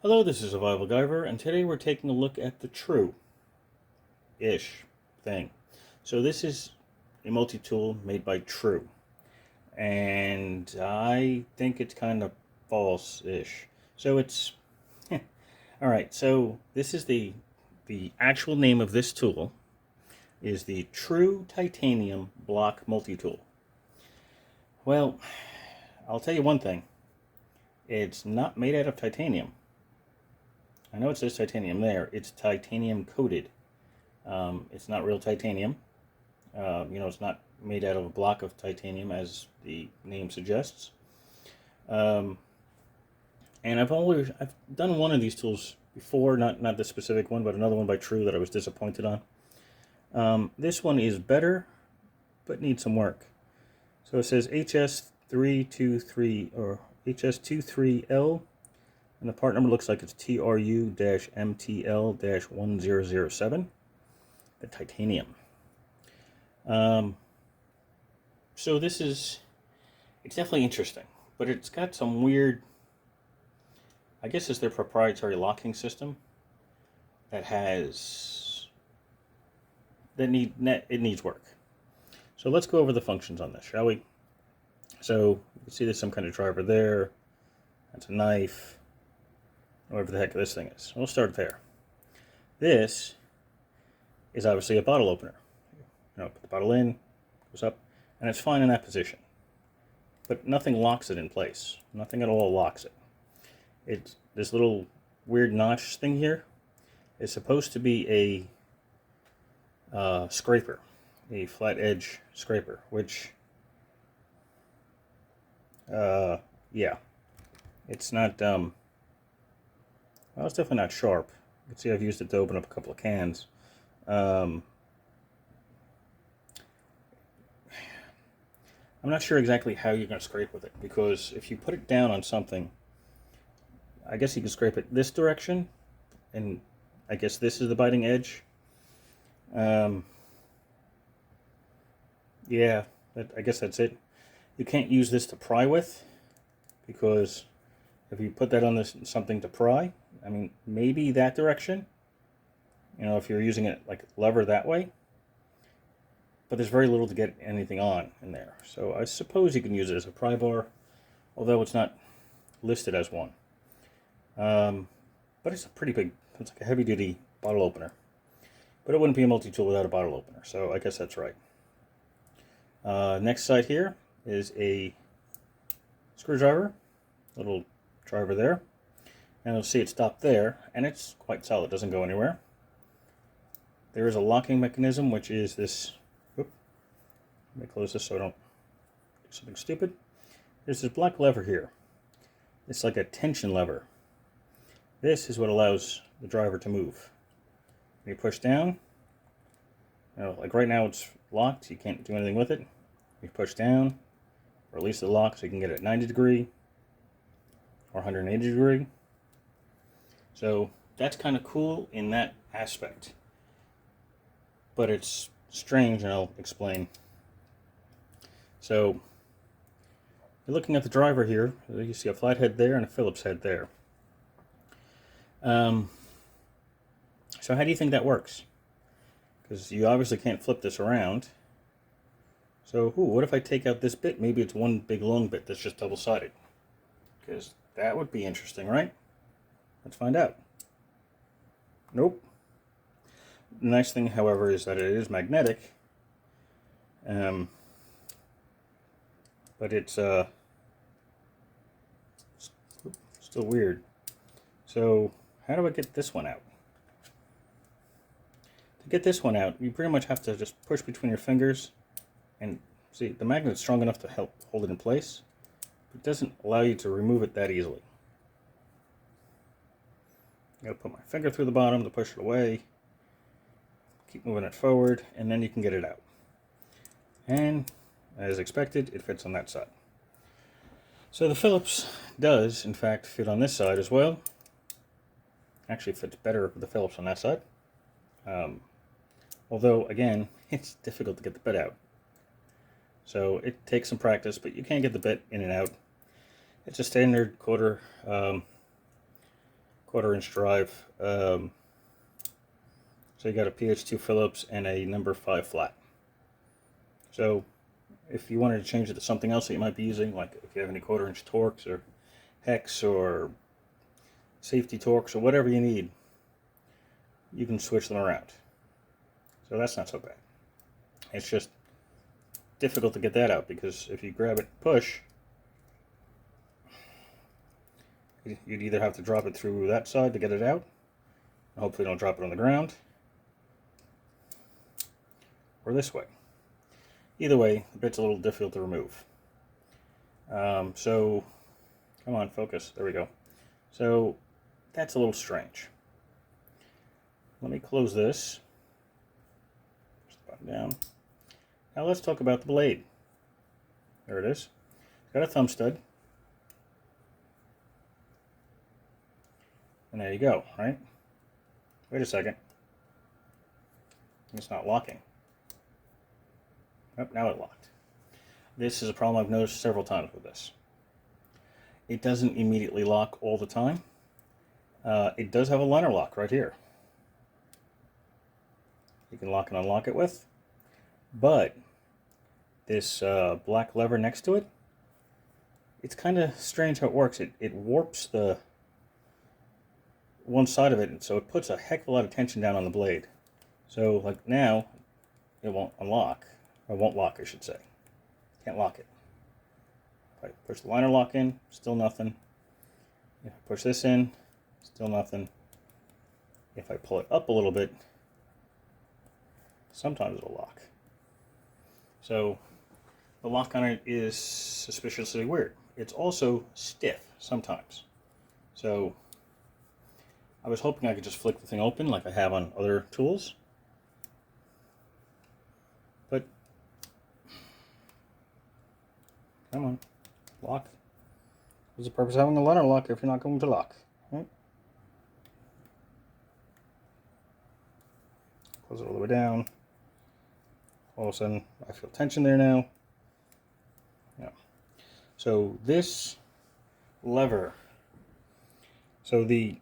Hello, this is Survival-gyver, and today we're taking a look at the True-ish thing. So this is a multi-tool made by True, and I think it's kind of false-ish. So it's... Alright, so this is the actual name of this tool is the True Titanium Block Multi-Tool. Well, I'll tell you one thing. It's not made out of titanium. I know it says titanium there. It's titanium coated. It's not real titanium. It's not made out of a block of titanium as the name suggests. And I've done one of these tools before, not this specific one, but another one by True that I was disappointed on. This one is better, but needs some work. So it says HS323 or HS23L. And the part number looks like it's TRU-MTL-1007, the titanium. So it's definitely interesting, but it's got some weird, I guess it's their proprietary locking system that it needs work. So let's go over the functions on this, shall we? So you can see there's some kind of driver there. That's a knife. Whatever the heck this thing is. We'll start there. This is obviously a bottle opener. Put the bottle in, goes up, and it's fine in that position. But nothing locks it in place. Nothing at all locks it. It's this little weird notch thing here is supposed to be a scraper, a flat edge scraper, which, yeah, it's not, well, it's definitely not sharp. You can see I've used it to open up a couple of cans. I'm not sure exactly how you're going to scrape with it, because if you put it down on something, I guess you can scrape it this direction, and I guess this is the biting edge. Yeah, I guess that's it. You can't use this to pry with, because if you put that on something to pry, I mean, maybe that direction, if you're using it like lever that way, but there's very little to get anything on in there. So I suppose you can use it as a pry bar, although it's not listed as one. But it's it's like a heavy duty bottle opener. But it wouldn't be a multi-tool without a bottle opener, so I guess that's right. Next side here is a screwdriver, little driver there. And you'll see it stopped there, and it's quite solid, doesn't go anywhere. There is a locking mechanism, which is this, let me close this so I don't do something stupid. There's this black lever here. It's like a tension lever. This is what allows the driver to move. When you push down, like right now it's locked, you can't do anything with it. You push down, release the lock so you can get it at 90 degree or 180 degree. So that's kind of cool in that aspect. But it's strange, and I'll explain. So you're looking at the driver here. You see a flat head there and a Phillips head there. So how do you think that works? Because you obviously can't flip this around. So, what if I take out this bit? Maybe it's one big long bit that's just double-sided. Because that would be interesting, right? Let's find out. Nope. The nice thing, however, is that it is magnetic. But it's still weird. So, how do I get this one out? To get this one out, you pretty much have to just push between your fingers. And see, the magnet's strong enough to help hold it in place. But it doesn't allow you to remove it that easily. I gotta put my finger through the bottom to push it away. Keep moving it forward, and then you can get it out. And as expected, it fits on that side. So the Phillips does, in fact, fit on this side as well. Actually fits better with the Phillips on that side. Although, again, it's difficult to get the bit out. So it takes some practice, but you can get the bit in and out. It's a standard quarter 1/4 inch drive. So you got a PH2 Phillips and a number 5 flat. So if you wanted to change it to something else that you might be using, like if you have any 1/4 inch Torx or hex or safety Torx or whatever you need, you can switch them around. So that's not so bad. It's just difficult to get that out, because if you grab it and push, you'd either have to drop it through that side to get it out, and hopefully don't drop it on the ground, or this way. Either way, the bit's a little difficult to remove. So, come on, focus. There we go. So, that's a little strange. Let me close this. Push the button down. Now let's talk about the blade. There it is. It's got a thumb stud. And there you go, right? Wait a second. It's not locking. Oh, now it locked. This is a problem I've noticed several times with this. It doesn't immediately lock all the time. It does have a liner lock right here. You can lock and unlock it with. But this black lever next to it, it's kind of strange how it works. It warps the one side of it, and so it puts a heck of a lot of tension down on the blade. So like now, it won't unlock. Or won't lock, I should say. Can't lock it. If I push the liner lock in, still nothing. If I push this in, still nothing. If I pull it up a little bit, sometimes it'll lock. So the lock on it is suspiciously weird. It's also stiff sometimes. So I was hoping I could just flick the thing open like I have on other tools. But come on, lock. What's the purpose of having a liner lock if you're not going to lock? Right? Close it all the way down. All of a sudden, I feel tension there now. Yeah. So this lever, so the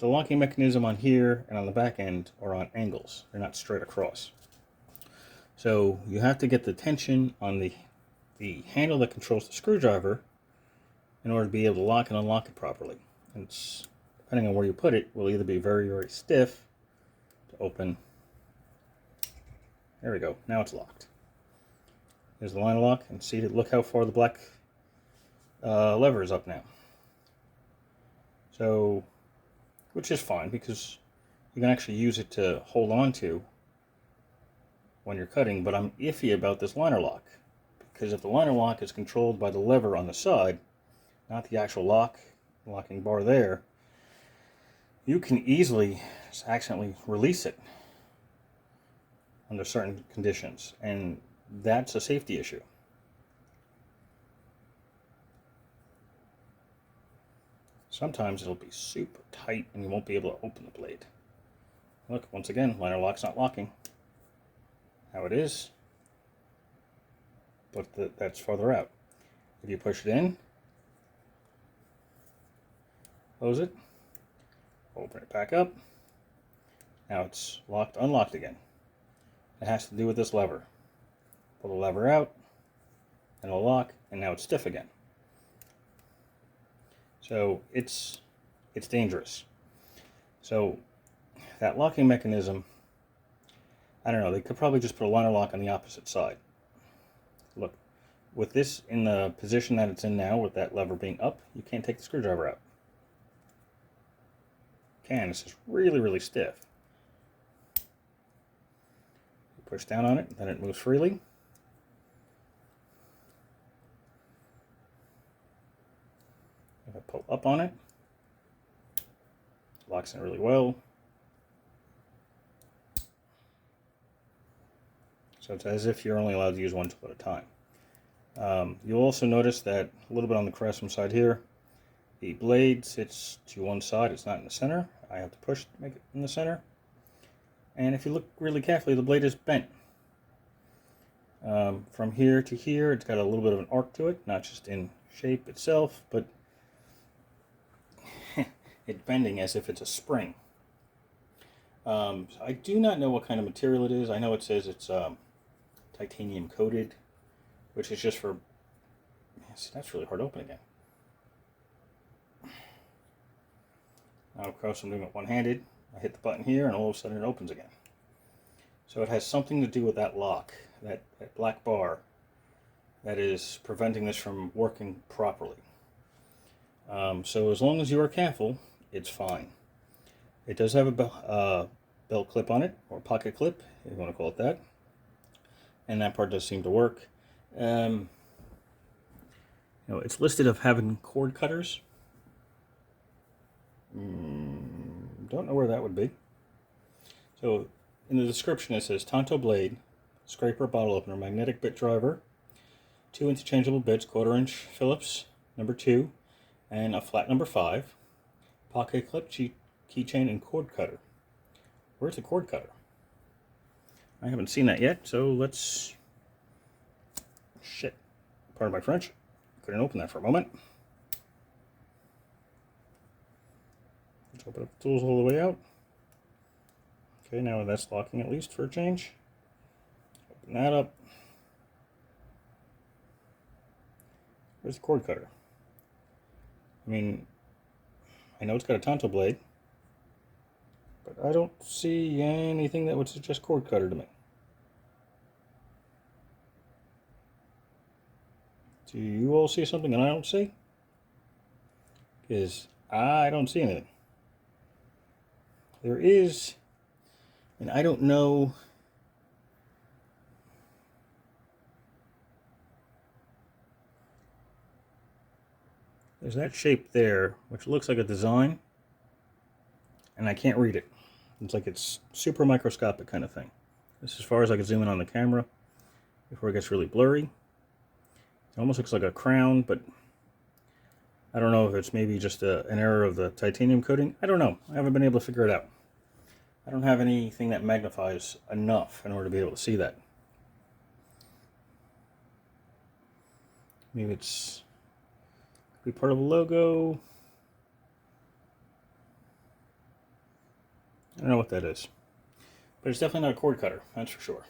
locking mechanism on here and on the back end are on angles. They're not straight across. So you have to get the tension on the handle that controls the screwdriver in order to be able to lock and unlock it properly. And it's, depending on where you put it, will either be very, very stiff to open. There we go. Now it's locked. There's the liner lock, and see, look how far the black lever is up now. So, which is fine, because you can actually use it to hold on to when you're cutting, but I'm iffy about this liner lock, because if the liner lock is controlled by the lever on the side, not the actual locking bar there, you can easily just accidentally release it under certain conditions, and that's a safety issue. Sometimes it'll be super tight and you won't be able to open the blade. Look, once again, liner lock's not locking. How it is, but that's farther out. If you push it in, close it, open it back up, now it's locked, unlocked again. It has to do with this lever. Pull the lever out, and it'll lock, and now it's stiff again. So it's dangerous. So that locking mechanism, I don't know, they could probably just put a liner lock on the opposite side. Look, with this in the position that it's in now, with that lever being up, you can't take the screwdriver out. You can, it's just really, really stiff. You push down on it, then it moves freely. If I pull up on it, it locks in really well. So it's as if you're only allowed to use one tool at a time. You'll also notice that a little bit on the craftsman side here, the blade sits to one side, it's not in the center. I have to push to make it in the center. And if you look really carefully, the blade is bent. From here to here, it's got a little bit of an arc to it, not just in shape itself, but It's bending as if it's a spring. I do not know what kind of material it is. I know it says it's titanium coated, which is just for... See, that's really hard to open again. Now, of course, I'm doing it one-handed. I hit the button here, and all of a sudden it opens again. So it has something to do with that lock, that black bar, that is preventing this from working properly. So as long as you are careful, it's fine. It does have a belt clip on it, or pocket clip, if you want to call it that. And that part does seem to work. You know, it's listed of having cord cutters. Don't know where that would be. So in the description it says Tonto blade, scraper, bottle opener, magnetic bit driver, 2 interchangeable bits, 1/4 inch Phillips number 2, and a flat number 5, pocket clip, keychain, and cord cutter. Where's the cord cutter? I haven't seen that yet, so let's... Shit. Pardon my French. Couldn't open that for a moment. Let's open up the tools all the way out. Okay, now that's locking at least for a change. Open that up. Where's the cord cutter? I mean, I know it's got a Tonto blade, but I don't see anything that would suggest cord cutter to me. Do you all see something that I don't see? Because I don't see anything. There is, and I don't know. There's that shape there, which looks like a design, and I can't read it. It's like it's super microscopic kind of thing. This is as far as I can zoom in on the camera before it gets really blurry. It almost looks like a crown, but I don't know if it's maybe just an error of the titanium coating. I don't know. I haven't been able to figure it out. I don't have anything that magnifies enough in order to be able to see that. Maybe it's could be part of a logo. I don't know what that is. But it's definitely not a cord cutter, that's for sure.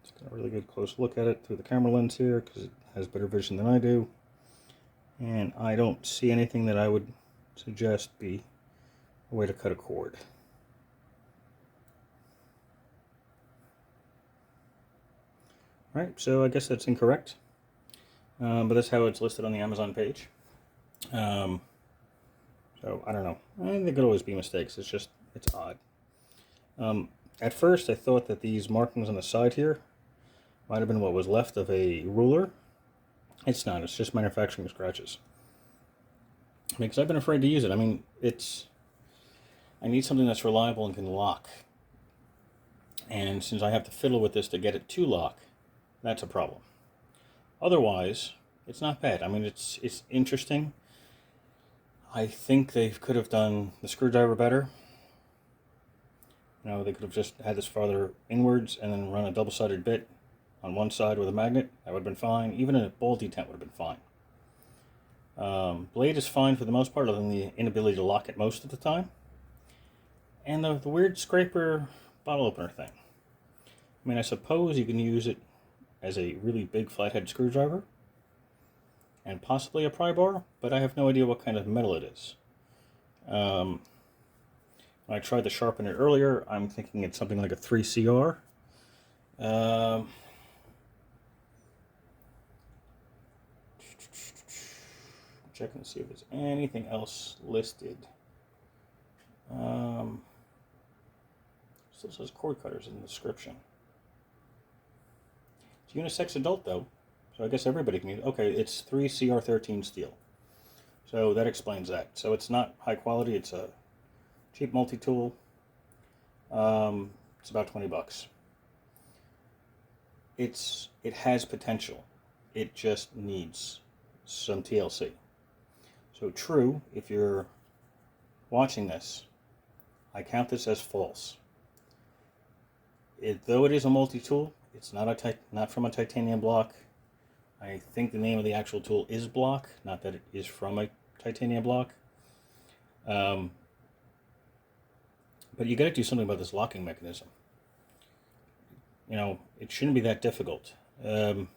Just got a really good close look at it through the camera lens here because it has better vision than I do. And I don't see anything that I would suggest be a way to cut a cord. Alright, so I guess that's incorrect. But that's how it's listed on the Amazon page. So, I don't know. I think there could always be mistakes. It's just, it's odd. At first, I thought that these markings on the side here might have been what was left of a ruler. It's not. It's just manufacturing scratches. Because I've been afraid to use it. I mean, I need something that's reliable and can lock. And since I have to fiddle with this to get it to lock, that's a problem. Otherwise, it's not bad. I mean, it's interesting. I think they could have done the screwdriver better. You know, they could have just had this farther inwards and then run a double-sided bit on one side with a magnet. That would have been fine. Even a ball detent would have been fine. Blade is fine for the most part, other than the inability to lock it most of the time. And the weird scraper bottle opener thing. I mean, I suppose you can use it as a really big flathead screwdriver and possibly a pry bar, but I have no idea what kind of metal it is. When I tried to sharpen it earlier, I'm thinking it's something like a 3CR. Checking to see if there's anything else listed. Still says cord cutters in the description. It's unisex adult though, so I guess everybody can use it. Okay, it's 3CR13 steel. So that explains that. So it's not high quality, it's a cheap multi-tool. It's about 20 bucks. It has potential. It just needs some TLC. So true, if you're watching this, I count this as false. Though it is a multi-tool, it's not from a titanium block. I think the name of the actual tool is block, not that it is from a titanium block. But you got to do something about this locking mechanism. You know, it shouldn't be that difficult to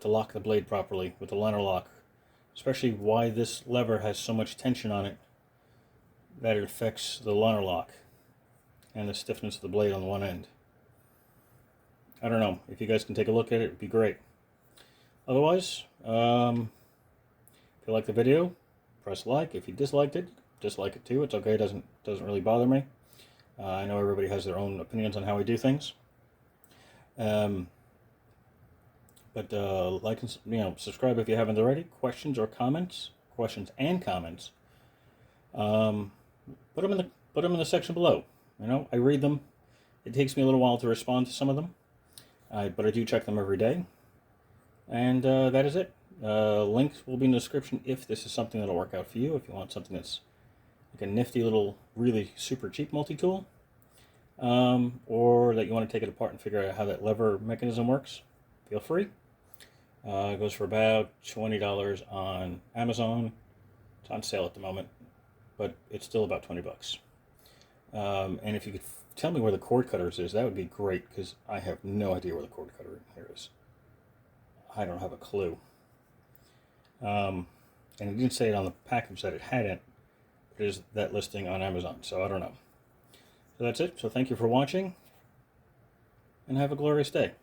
lock the blade properly with the liner lock, especially why this lever has so much tension on it that it affects the liner lock and the stiffness of the blade on one end. I don't know. If you guys can take a look at it, it'd be great. Otherwise, if you like the video, press like. If you disliked it, dislike it too. It's okay. It doesn't really bother me. I know everybody has their own opinions on how we do things. But like and subscribe if you haven't already. Questions and comments. Put them in the section below. I read them. It takes me a little while to respond to some of them, but I do check them every day. And that is it. Links will be in the description if this is something that'll work out for you. If you want something that's like a nifty little, really super cheap multi-tool, or that you want to take it apart and figure out how that lever mechanism works, feel free. It goes for about $20 on Amazon. It's on sale at the moment, but it's still about 20 bucks. And if you could tell me where the cord cutters is, that would be great, because I have no idea where the cord cutter here is. I don't have a clue. And it didn't say it on the package that it hadn't. It is that listing on Amazon, so I don't know. So that's it. So thank you for watching, and have a glorious day.